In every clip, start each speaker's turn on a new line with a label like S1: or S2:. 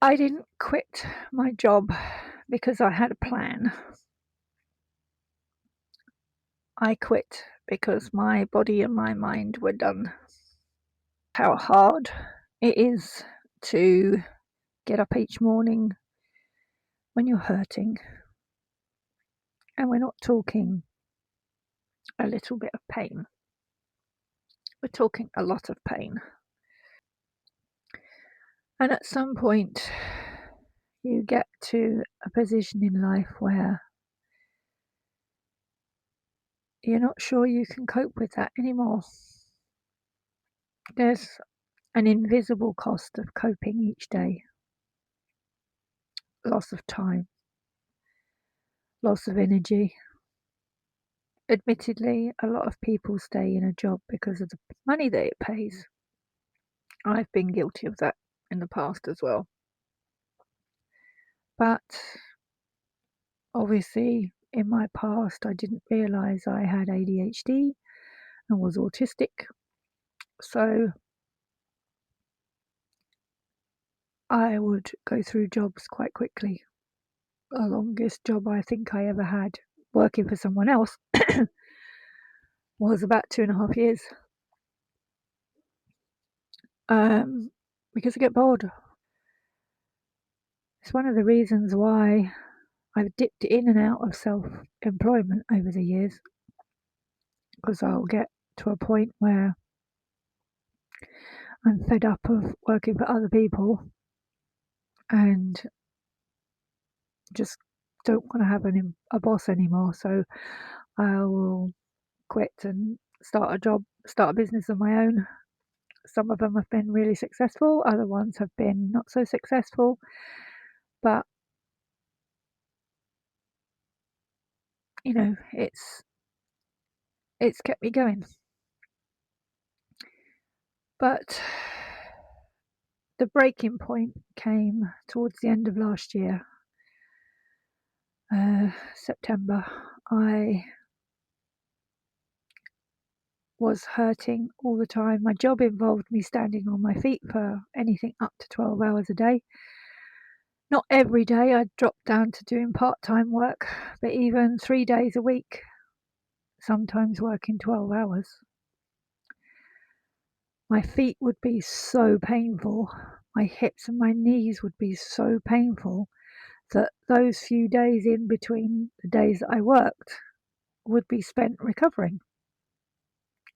S1: I didn't quit my job because I had a plan. I quit because my body and my mind were done. How hard it is to get up each morning when you're hurting. And we're not talking a little bit of pain, we're talking a lot of pain. And at some point, you get to a position in life where you're not sure you can cope with that anymore. There's an invisible cost of coping each day. Loss of time, loss of energy. Admittedly, a lot of people stay in a job because of the money that it pays. I've been guilty of that in the past as well. But obviously, in my past, I didn't realise I had ADHD and was autistic. So I would go through jobs quite quickly. The longest job I think I ever had working for someone else was about 2.5 years. Because I get bored. It's one of the reasons why I've dipped in and out of self-employment over the years, because I'll get to a point where I'm fed up of working for other people and just don't want to have a boss anymore. So I will quit and start a business of my own. Some of them have been really successful, other ones have been not so successful, but it's kept me going. But the breaking point came towards the end of last year, September. I was hurting all the time. My job involved me standing on my feet for anything up to 12 hours a day. Not every day, I'd drop down to doing part-time work, but even 3 days a week, sometimes working 12 hours. My feet would be so painful, my hips and my knees would be so painful that those few days in between the days that I worked would be spent recovering.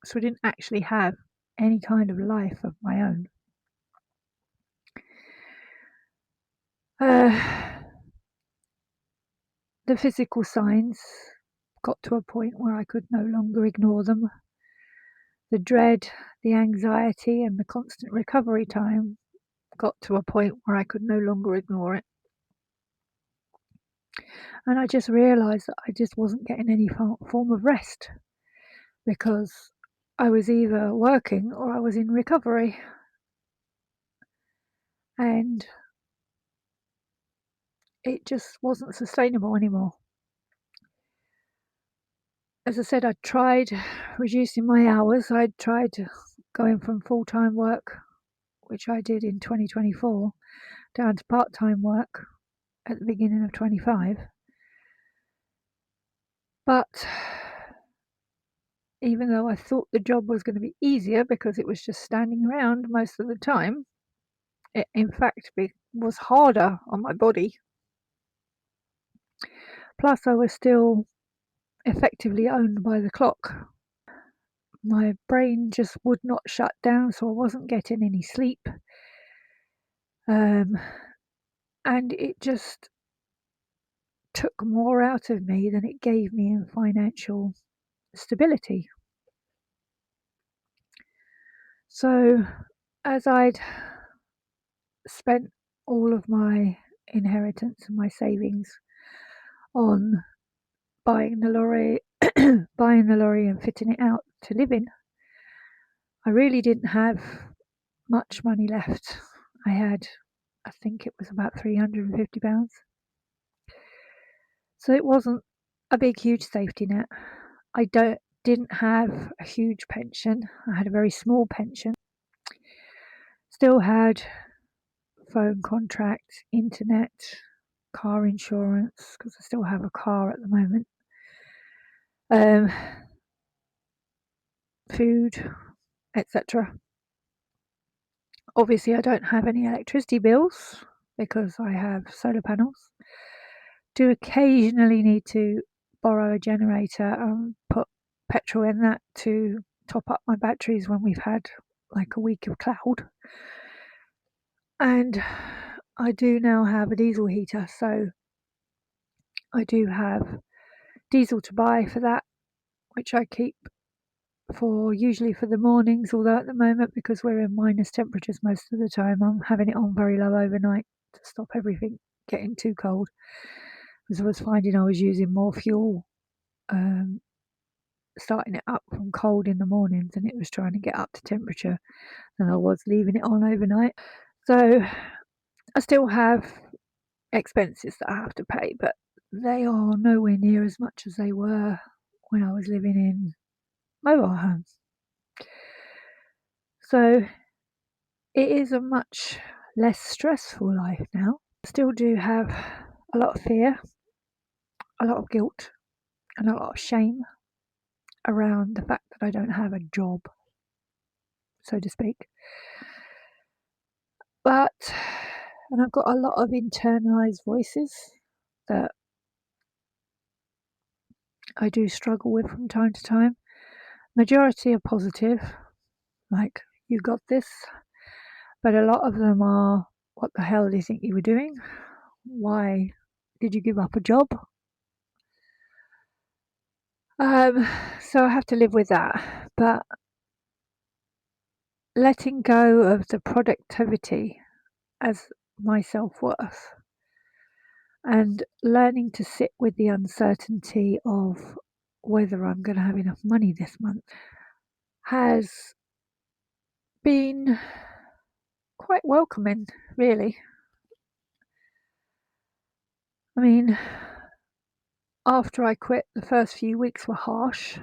S1: So I didn't actually have any kind of life of my own. The physical signs got to a point where I could no longer ignore them. The dread, the anxiety, and the constant recovery time got to a point where I could no longer ignore it. And I just realised that I just wasn't getting any form of rest, because I was either working or I was in recovery. And it just wasn't sustainable anymore. As I said, I tried reducing my hours. I'd tried going from full-time work, which I did in 2024, down to part-time work at the beginning of 25. But even though I thought the job was going to be easier because it was just standing around most of the time, it in fact was harder on my body. Plus, I was still effectively owned by the clock. My brain just would not shut down, so I wasn't getting any sleep. And it just took more out of me than it gave me in financial stability. So, as I'd spent all of my inheritance and my savings on buying the lorry, and fitting it out to live in, I really didn't have much money left. I think it was about £350. So it wasn't a big, huge safety net. I didn't have a huge pension. I had a very small pension. Still had phone contract, internet, car insurance, because I still have a car at the moment, food, etc. Obviously, I don't have any electricity bills because I have solar panels. Do occasionally need to borrow a generator and put petrol in that to top up my batteries when we've had like a week of cloud. And I do now have a diesel heater, so I do have diesel to buy for that, which I keep for usually for the mornings, although at the moment, because we're in minus temperatures most of the time, I'm having it on very low overnight to stop everything getting too cold, because I was finding I was using more fuel starting it up from cold in the mornings, and it was trying to get up to temperature than I was leaving it on overnight. So I still have expenses that I have to pay, but they are nowhere near as much as they were when I was living in mobile homes. So it is a much less stressful life now. I still do have a lot of fear, a lot of guilt, and a lot of shame around the fact that I don't have a job, so to speak. And I've got a lot of internalized voices that I do struggle with from time to time. Majority are positive, like, you got this, but a lot of them are, what the hell do you think you were doing? Why did you give up a job? So I have to live with that, but letting go of the productivity as my self-worth and learning to sit with the uncertainty of whether I'm going to have enough money this month has been quite welcoming, really. I mean, after I quit, the first few weeks were harsh.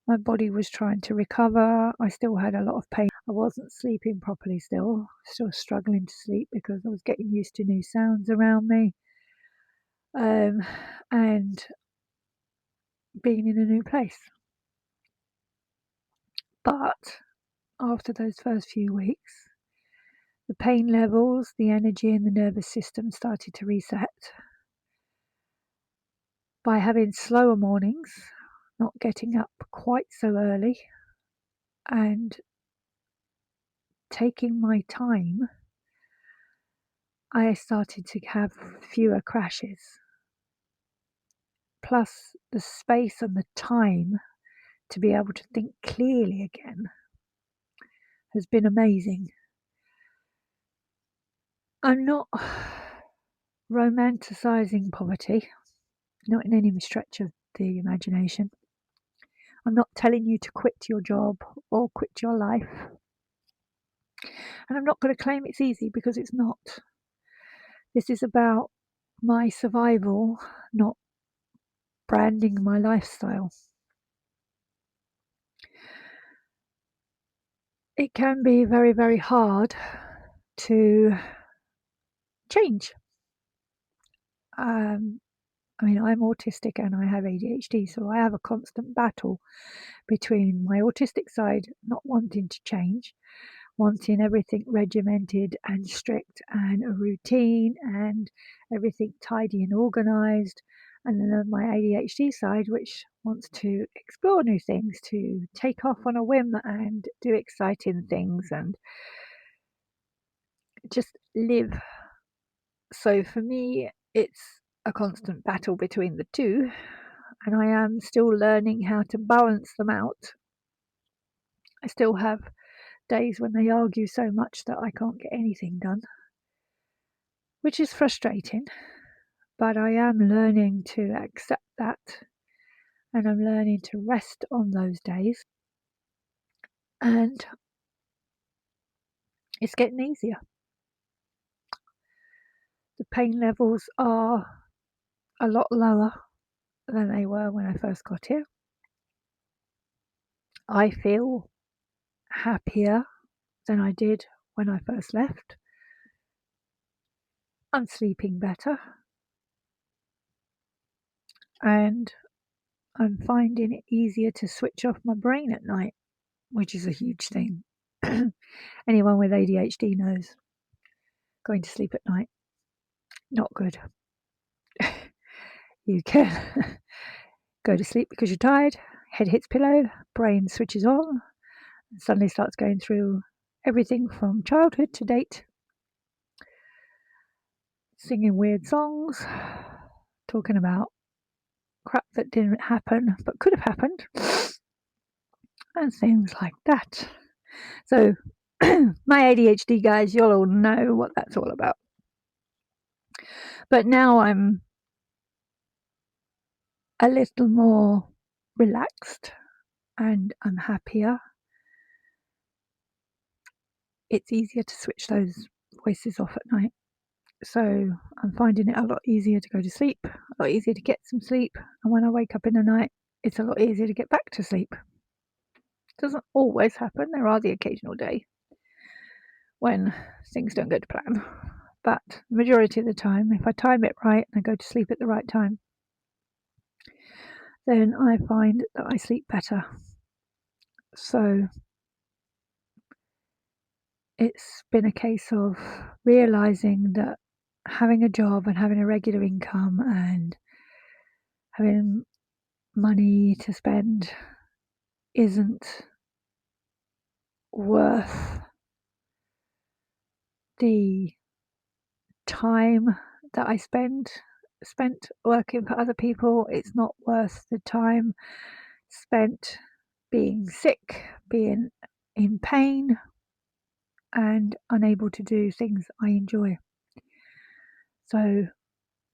S1: My body was trying to recover. I still had a lot of pain. I wasn't sleeping properly still struggling to sleep because I was getting used to new sounds around me, and being in a new place. But after those first few weeks, the pain levels, the energy in the nervous system started to reset by having slower mornings, not getting up quite so early, and taking my time. I started to have fewer crashes. Plus, the space and the time to be able to think clearly again has been amazing. I'm not romanticizing poverty, not in any stretch of the imagination. I'm not telling you to quit your job or quit your life. And I'm not going to claim it's easy, because it's not. This is about my survival, not branding my lifestyle. It can be very, very hard to change. I mean, I'm autistic and I have ADHD, so I have a constant battle between my autistic side not wanting to change, wanting everything regimented and strict and a routine and everything tidy and organised, and then my ADHD side, which wants to explore new things, to take off on a whim and do exciting things and just live. So for me, it's a constant battle between the two, and I am still learning how to balance them out. I still have days when they argue so much that I can't get anything done, which is frustrating, but I am learning to accept that, and I'm learning to rest on those days, and it's getting easier. The pain levels are a lot lower than they were when I first got here. I feel happier than I did when I first left. I'm sleeping better, and I'm finding it easier to switch off my brain at night, which is a huge thing. Anyone with ADHD knows going to sleep at night, not good. You can go to sleep because you're tired, head hits pillow, brain switches on, and suddenly starts going through everything from childhood to date, singing weird songs, talking about crap that didn't happen but could have happened, and things like that. So, my ADHD guys, you'll all know what that's all about. But now I'm a little more relaxed and I'm happier. It's easier to switch those voices off at night. So I'm finding it a lot easier to go to sleep, a lot easier to get some sleep. And when I wake up in the night, it's a lot easier to get back to sleep. It doesn't always happen. There are the occasional day when things don't go to plan. But the majority of the time, if I time it right and I go to sleep at the right time, then I find that I sleep better. So it's been a case of realizing that having a job and having a regular income and having money to spend isn't worth the time that I spent working for other people. It's not worth the time spent being sick, being in pain, and unable to do things I enjoy. So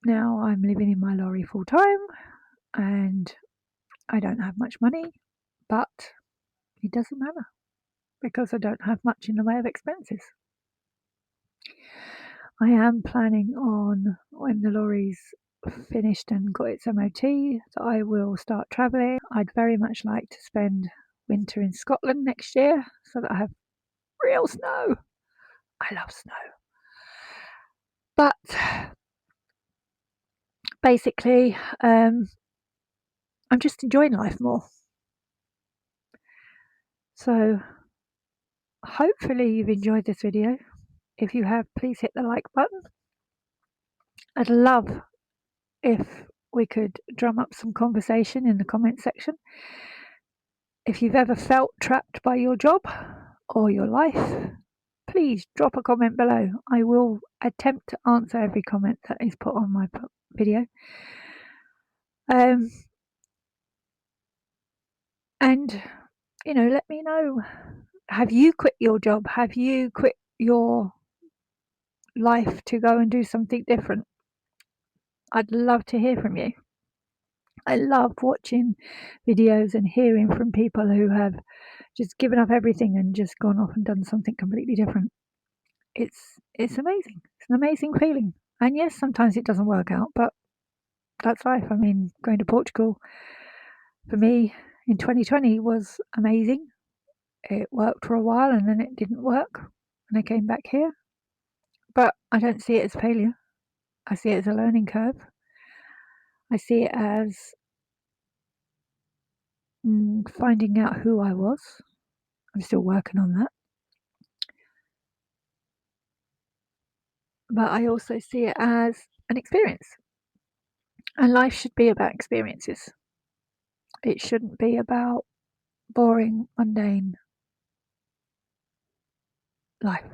S1: now I'm living in my lorry full time and I don't have much money, but it doesn't matter because I don't have much in the way of expenses. I am planning on, when the lorry's finished and got its MOT, that I will start travelling. I'd very much like to spend winter in Scotland next year so that I have real snow. I love snow. But basically, I'm just enjoying life more. So hopefully you've enjoyed this video. If you have, please hit the like button. I'd love if we could drum up some conversation in the comment section. If you've ever felt trapped by your job or your life, please drop a comment below. I will attempt to answer every comment that is put on my video. And, let me know. Have you quit your job? Have you quit your life to go and do something different? I'd love to hear from you. I love watching videos and hearing from people who have just given up everything and just gone off and done something completely different. It's amazing. It's an amazing feeling. And yes, sometimes it doesn't work out, but that's life. I mean, going to Portugal for me in 2020 was amazing. It worked for a while and then it didn't work and I came back here. But I don't see it as failure. I see it as a learning curve. I see it as finding out who I was. I'm still working on that. But I also see it as an experience. And life should be about experiences. It shouldn't be about boring, mundane life.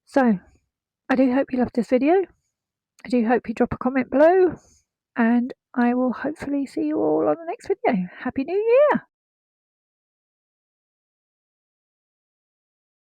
S1: So, I do hope you loved this video. I do hope you drop a comment below. And I will hopefully see you all on the next video. Happy New Year!